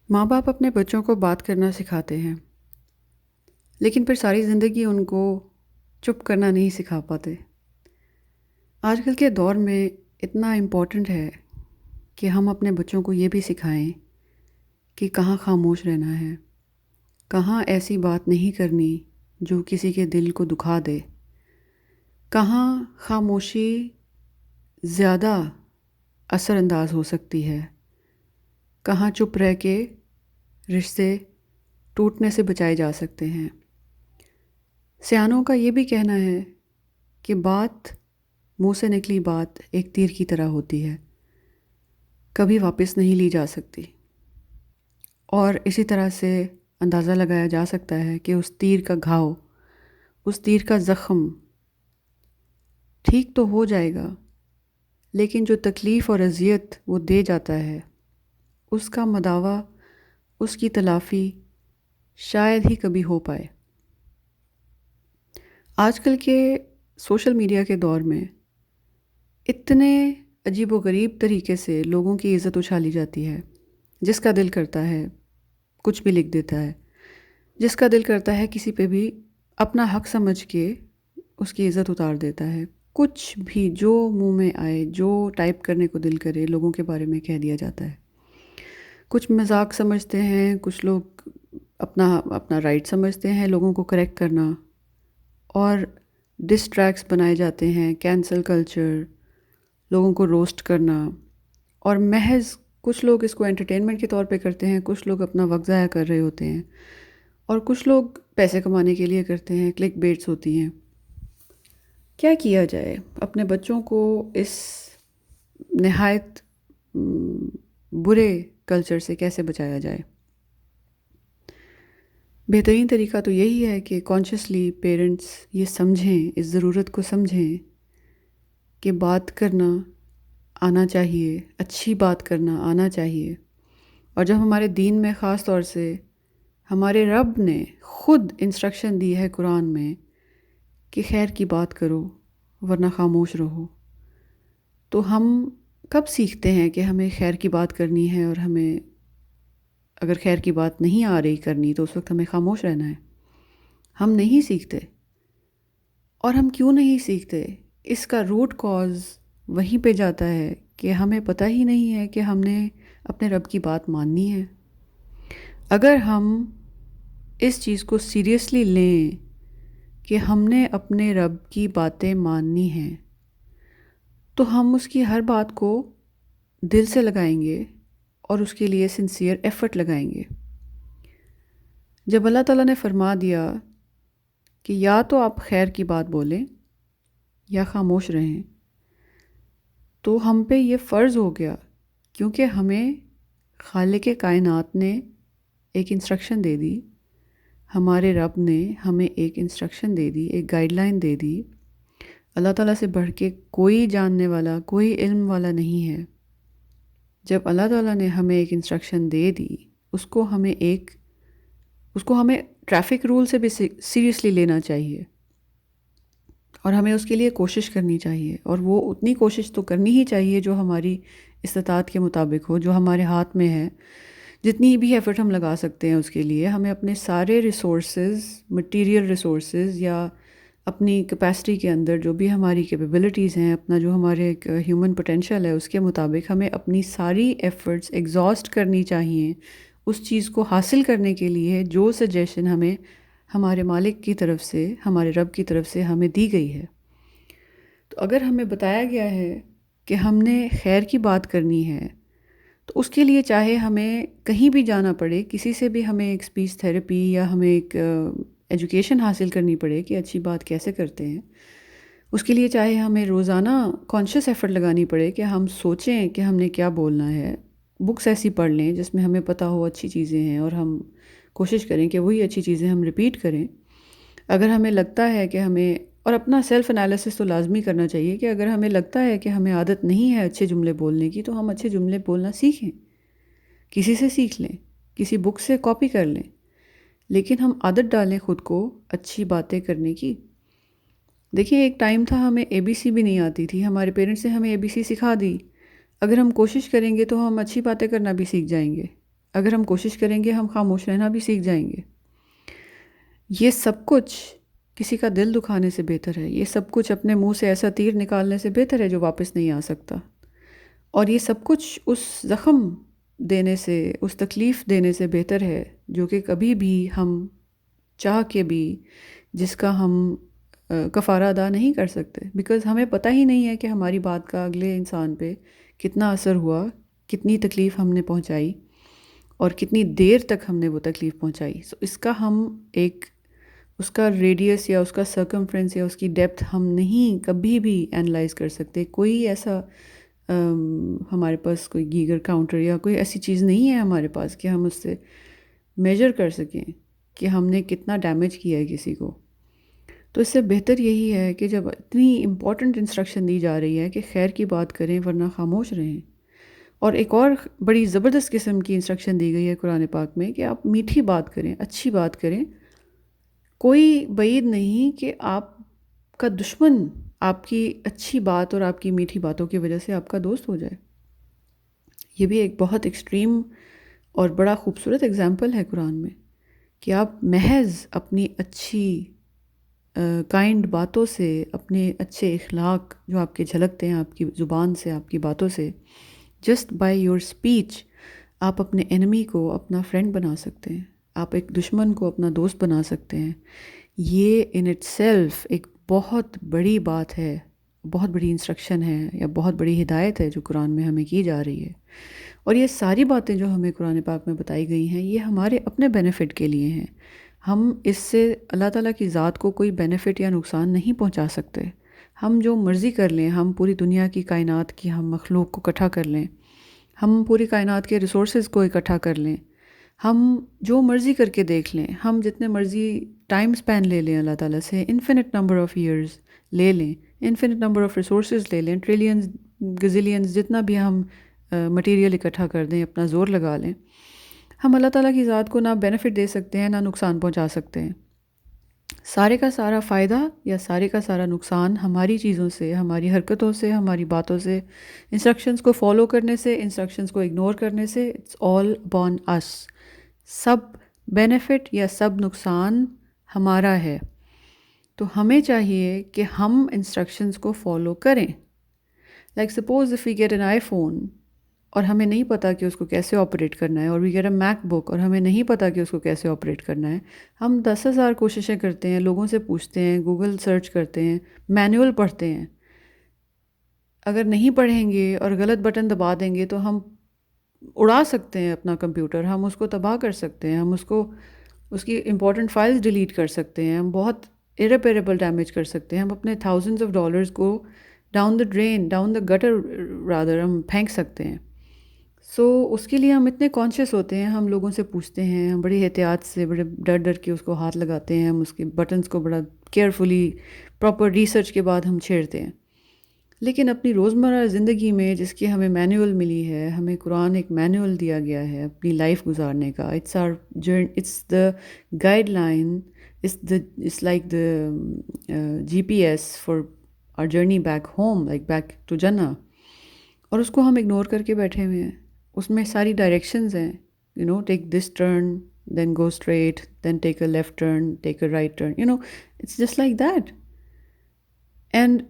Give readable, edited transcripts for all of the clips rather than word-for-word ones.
ماں باپ اپنے بچوں کو بات کرنا سکھاتے ہیں، لیکن پھر ساری زندگی ان کو چپ کرنا نہیں سکھا پاتے۔ آج کل کے دور میں اتنا امپورٹنٹ ہے کہ ہم اپنے بچوں کو یہ بھی سکھائیں کہ کہاں خاموش رہنا ہے، کہاں ایسی بات نہیں کرنی جو کسی کے دل کو دکھا دے، کہاں خاموشی زیادہ اثر انداز ہو سکتی ہے، کہاں چپ رہ کے رشتے ٹوٹنے سے بچائے جا سکتے ہیں۔ سیانوں کا یہ بھی کہنا ہے کہ بات، منہ سے نکلی بات ایک تیر کی طرح ہوتی ہے، کبھی واپس نہیں لی جا سکتی، اور اسی طرح سے اندازہ لگایا جا سکتا ہے کہ اس تیر کا گھاؤ، اس تیر کا زخم ٹھیک تو ہو جائے گا، لیکن جو تکلیف اور اذیت وہ دے جاتا ہے اس کا مداوع، اس کی تلافی شاید ہی کبھی ہو پائے۔ آج کل کے سوشل میڈیا کے دور میں اتنے عجیب و غریب طریقے سے لوگوں کی عزت اچھالی جاتی ہے، جس کا دل کرتا ہے کچھ بھی لکھ دیتا ہے، جس کا دل کرتا ہے کسی پہ بھی اپنا حق سمجھ کے اس کی عزت اتار دیتا ہے، کچھ بھی جو منہ میں آئے، جو ٹائپ کرنے کو دل کرے لوگوں کے بارے میں کہہ دیا جاتا ہے۔ کچھ مذاق سمجھتے ہیں، کچھ لوگ اپنا اپنا رائٹ سمجھتے ہیں لوگوں کو کریکٹ کرنا، اور ڈس ٹریکس بنائے جاتے ہیں، کینسل کلچر، لوگوں کو روسٹ کرنا، اور محض کچھ لوگ اس کو انٹرٹینمنٹ کے طور پہ کرتے ہیں، کچھ لوگ اپنا وقت ضائع کر رہے ہوتے ہیں، اور کچھ لوگ پیسے کمانے کے لیے کرتے ہیں، کلک بیٹس ہوتی ہیں۔ کیا کیا جائے اپنے بچوں کو اس نہایت برے کلچر سے کیسے بچایا جائے؟ بہترین طریقہ تو یہی ہے کہ کانشیسلی پیرنٹس یہ سمجھیں، اس ضرورت کو سمجھیں کہ بات کرنا آنا چاہیے، اچھی بات کرنا آنا چاہیے، اور جب ہمارے دین میں خاص طور سے ہمارے رب نے خود انسٹرکشن دی ہے قرآن میں کہ خیر کی بات کرو ورنہ خاموش رہو، تو ہم کب سیکھتے ہیں کہ ہمیں خیر کی بات کرنی ہے، اور ہمیں اگر خیر کی بات نہیں آ رہی کرنی تو اس وقت ہمیں خاموش رہنا ہے؟ ہم نہیں سیکھتے۔ اور ہم کیوں نہیں سیکھتے؟ اس کا روٹ کاز وہیں پہ جاتا ہے کہ ہمیں پتہ ہی نہیں ہے کہ ہم نے اپنے رب کی بات ماننی ہے۔ اگر ہم اس چیز کو سیریسلی لیں کہ ہم نے اپنے رب کی باتیں ماننی ہیں، تو ہم اس کی ہر بات کو دل سے لگائیں گے اور اس کے لیے سنسیئر ایفرٹ لگائیں گے۔ جب اللہ تعالیٰ نے فرما دیا کہ یا تو آپ خیر کی بات بولیں یا خاموش رہیں، تو ہم پہ یہ فرض ہو گیا، کیونکہ ہمیں خالق کائنات نے ایک انسٹرکشن دے دی، ہمارے رب نے ہمیں ایک انسٹرکشن دے دی، ایک گائیڈ لائن دے دی۔ اللہ تعالیٰ سے بڑھ کے کوئی جاننے والا، کوئی علم والا نہیں ہے۔ جب اللہ تعالیٰ نے ہمیں ایک انسٹرکشن دے دی، اس کو ہمیں ٹریفک رول سے بھی سیریسلی لینا چاہیے، اور ہمیں اس کے لیے کوشش کرنی چاہیے، اور وہ اتنی کوشش تو کرنی ہی چاہیے جو ہماری استطاعت کے مطابق ہو، جو ہمارے ہاتھ میں ہے۔ جتنی بھی ایفرٹ ہم لگا سکتے ہیں اس کے لیے ہمیں اپنے سارے ریسورسز، مٹیریل ریسورسز، یا اپنی کیپیسٹی کے اندر جو بھی ہماری کیپیبلٹیز ہیں، اپنا جو ہمارے ایک ہیومن پوٹینشیل ہے، اس کے مطابق ہمیں اپنی ساری ایفرٹس ایگزاسٹ کرنی چاہیے اس چیز کو حاصل کرنے کے لیے جو سجیشن ہمیں ہمارے مالک کی طرف سے، ہمارے رب کی طرف سے ہمیں دی گئی ہے۔ تو اگر ہمیں بتایا گیا ہے کہ ہم نے خیر کی بات کرنی ہے، تو اس کے لیے چاہے ہمیں کہیں بھی جانا پڑے، کسی سے بھی ہمیں ایک اسپیچ تھیراپی یا ہمیں ایک ایجوکیشن حاصل کرنی پڑے کہ اچھی بات کیسے کرتے ہیں، اس کے لیے چاہے ہمیں روزانہ کانشیس ایفرٹ لگانی پڑے کہ ہم سوچیں کہ ہم نے کیا بولنا ہے، بکس ایسی پڑھ لیں جس میں ہمیں پتہ ہو اچھی چیزیں ہیں، اور ہم کوشش کریں کہ وہی اچھی چیزیں ہم ریپیٹ کریں۔ اگر ہمیں لگتا ہے کہ ہمیں، اور اپنا سیلف انالیسس تو لازمی کرنا چاہیے کہ اگر ہمیں لگتا ہے کہ ہمیں عادت نہیں ہے اچھے جملے بولنے کی، تو ہم اچھے جملے بولنا سیکھیں، کسی سے سیکھ لیں، کسی بک سے کاپی کر لیں، لیکن ہم عادت ڈالیں خود کو اچھی باتیں کرنے کی۔ دیکھیں، ایک ٹائم تھا ہمیں اے بی سی بھی نہیں آتی تھی، ہمارے پیرنٹس نے ہمیں اے بی سی سکھا دی۔ اگر ہم کوشش کریں گے تو ہم اچھی باتیں کرنا بھی سیکھ جائیں گے، اگر ہم کوشش کریں گے ہم خاموش رہنا بھی سیکھ جائیں گے. یہ سب کچھ کسی کا دل دکھانے سے بہتر ہے. یہ سب کچھ اپنے منہ سے ایسا تیر نکالنے سے بہتر ہے جو واپس نہیں آ سکتا. اور یہ سب کچھ اس زخم دینے سے، اس تکلیف دینے سے بہتر ہے جو کہ کبھی بھی ہم چاہ کے بھی جس کا ہم کفارہ ادا نہیں کر سکتے. بیکاز ہمیں پتہ ہی نہیں ہے کہ ہماری بات کا اگلے انسان پہ کتنا اثر ہوا، کتنی تکلیف ہم نے پہنچائی اور کتنی دیر تک ہم نے وہ تکلیف پہنچائی. سو اس کا ہم اس کا ریڈیس یا اس کا سرکمفرنس یا اس کی ڈیپتھ ہم نہیں کبھی بھی انالائز کر سکتے. کوئی ایسا ہمارے پاس کوئی گیگر کاؤنٹر یا کوئی ایسی چیز نہیں ہے ہمارے پاس کہ ہم اس سے میجر کر سکیں کہ ہم نے کتنا ڈیمیج کیا ہے کسی کو. تو اس سے بہتر یہی ہے کہ جب اتنی امپورٹنٹ انسٹرکشن دی جا رہی ہے کہ خیر کی بات کریں ورنہ خاموش رہیں. اور ایک اور بڑی زبردست قسم کی انسٹرکشن دی گئی ہے قرآن پاک میں کہ آپ میٹھی بات کریں، اچھی بات کریں. کوئی بعید نہیں کہ آپ کا دشمن آپ کی اچھی بات اور آپ کی میٹھی باتوں کی وجہ سے آپ کا دوست ہو جائے. یہ بھی ایک بہت ایکسٹریم اور بڑا خوبصورت اگزامپل ہے قرآن میں کہ آپ محض اپنی اچھی کائنڈ باتوں سے، اپنے اچھے اخلاق جو آپ کے جھلکتے ہیں آپ کی زبان سے، آپ کی باتوں سے، جسٹ بائی یور اسپیچ آپ اپنے انیمی کو اپنا فرینڈ بنا سکتے ہیں، آپ ایک دشمن کو اپنا دوست بنا سکتے ہیں. یہ ان اٹ سیلف ایک بہت بڑی بات ہے، بہت بڑی انسٹرکشن ہے یا بہت بڑی ہدایت ہے جو قرآن میں ہمیں کی جا رہی ہے. اور یہ ساری باتیں جو ہمیں قرآن پاک میں بتائی گئی ہیں یہ ہمارے اپنے بینیفٹ کے لیے ہیں. ہم اس سے اللہ تعالیٰ کی ذات کو کوئی بینیفٹ یا نقصان نہیں پہنچا سکتے. ہم جو مرضی کر لیں، ہم پوری دنیا کی کائنات کی ہم مخلوق کو اکٹھا کر لیں، ہم پوری کائنات کے ریسورسز کو اکٹھا کر لیں، ہم جو مرضی کر کے دیکھ لیں، ہم جتنے مرضی ٹائم سپین لے لیں اللہ تعالیٰ سے، انفینٹ نمبر آف ایئرز لے لیں، انفینٹ نمبر آف ریسورسز لے لیں، ٹریلینز گزیلینز جتنا بھی ہم مٹیریل اکٹھا کر دیں، اپنا زور لگا لیں، ہم اللہ تعالیٰ کی ذات کو نہ بینیفٹ دے سکتے ہیں نہ نقصان پہنچا سکتے ہیں. سارے کا سارا فائدہ یا سارے کا سارا نقصان ہماری چیزوں سے، ہماری حرکتوں سے، ہماری باتوں سے، انسٹرکشنز کو فالو کرنے سے، انسٹرکشنز کو اگنور کرنے سے، اٹس آل اپون اس. سب بینیفٹ یا سب نقصان ہمارا ہے. تو ہمیں چاہیے کہ ہم انسٹرکشنز کو فالو کریں. Like suppose if we get an iPhone اور ہمیں نہیں پتہ کہ اس کو کیسے آپریٹ کرنا ہے، اور وی گیٹ اے میک بک اور ہمیں نہیں پتہ کہ اس کو کیسے آپریٹ کرنا ہے. ہم 10,000 کوششیں کرتے ہیں، لوگوں سے پوچھتے ہیں، گوگل سرچ کرتے ہیں، مینول پڑھتے ہیں. اگر نہیں پڑھیں گے اور غلط بٹن دبا دیں گے تو ہم اڑا سکتے ہیں اپنا کمپیوٹر، ہم اس کو تباہ کر سکتے ہیں، ہم اس کی امپورٹنٹ فائلز ڈیلیٹ کر سکتے ہیں، ہم بہت irreparable ڈیمیج کر سکتے ہیں، ہم اپنے thousands of dollars کو down the drain, down the gutter rather ہم پھینک سکتے ہیں. سو اس کے لیے ہم اتنے کانشیس ہوتے ہیں، ہم لوگوں سے پوچھتے ہیں، ہم بڑی احتیاط سے، بڑے ڈر ڈر کے اس کو ہاتھ لگاتے ہیں، ہم اس کے بٹنز کو بڑا کیئرفلی پراپر ریسرچ کے بعد ہم چھیڑتے ہیں. لیکن اپنی روزمرہ زندگی میں جس کی ہمیں مینول ملی ہے، ہمیں قرآن ایک مینول دیا گیا ہے اپنی لائف گزارنے کا، it's the guideline, it's like the GPS for our journey back home, like back to جنہ. اور اس کو ہم اگنور کر کے بیٹھے ہوئے ہیں. اس میں ساری ڈائریکشنز ہیں، take this turn then go straight, then take a left turn, take a right turn, it's just like that. And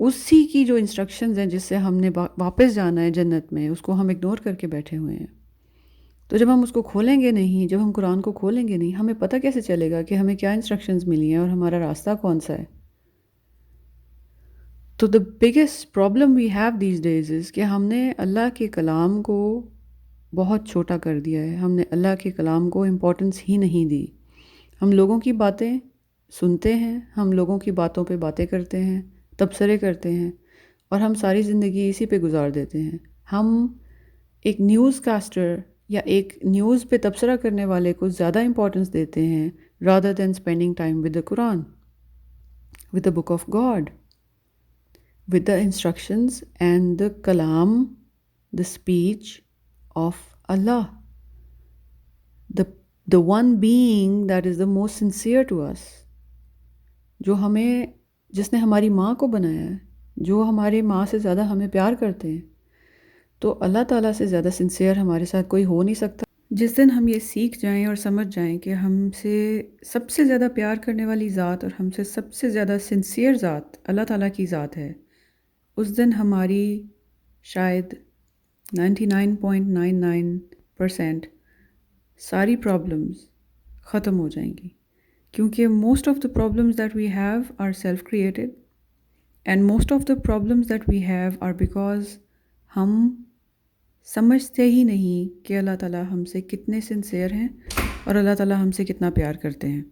اسی کی جو انسٹرکشنز ہیں جس سے ہم نے واپس جانا ہے جنت میں، اس کو ہم اگنور کر کے بیٹھے ہوئے ہیں. تو جب ہم اس کو کھولیں گے نہیں، جب ہم قرآن کو کھولیں گے نہیں، ہمیں پتہ کیسے چلے گا کہ ہمیں کیا انسٹرکشنز ملی ہیں اور ہمارا راستہ کون سا ہے. تو the biggest problem we have these days is کہ ہم نے اللہ کے کلام کو بہت چھوٹا کر دیا ہے. ہم نے اللہ کے کلام کو امپورٹنس ہی نہیں دی. ہم لوگوں کی باتیں سنتے ہیں، ہم لوگوں کی باتوں پہ باتیں کرتے ہیں، تبصرے کرتے ہیں، اور ہم ساری زندگی اسی پہ گزار دیتے ہیں. ہم ایک نیوز کاسٹر یا ایک نیوز پہ تبصرہ کرنے والے کو زیادہ امپورٹنس دیتے ہیں rather than spending time with the Quran, with the book of God, with the instructions and the kalam, the speech of Allah, the one being that is the most sincere to us, جس نے ہماری ماں کو بنایا ہے، جو ہماری ماں سے زیادہ ہمیں پیار کرتے ہیں. تو اللہ تعالیٰ سے زیادہ سنسیئر ہمارے ساتھ کوئی ہو نہیں سکتا. جس دن ہم یہ سیکھ جائیں اور سمجھ جائیں کہ ہم سے سب سے زیادہ پیار کرنے والی ذات اور ہم سے سب سے زیادہ سنسیئر ذات اللہ تعالیٰ کی ذات ہے، اس دن ہماری شاید 99.99% ساری پرابلمز ختم ہو جائیں گی، کیونکہ most of the problems that we have are self created and most of the problems that we have are because ہم سمجھتے ہی نہیں کہ اللہ تعالیٰ ہم سے کتنے سنسیئر ہیں اور اللہ تعالیٰ ہم سے کتنا پیار کرتے ہیں۔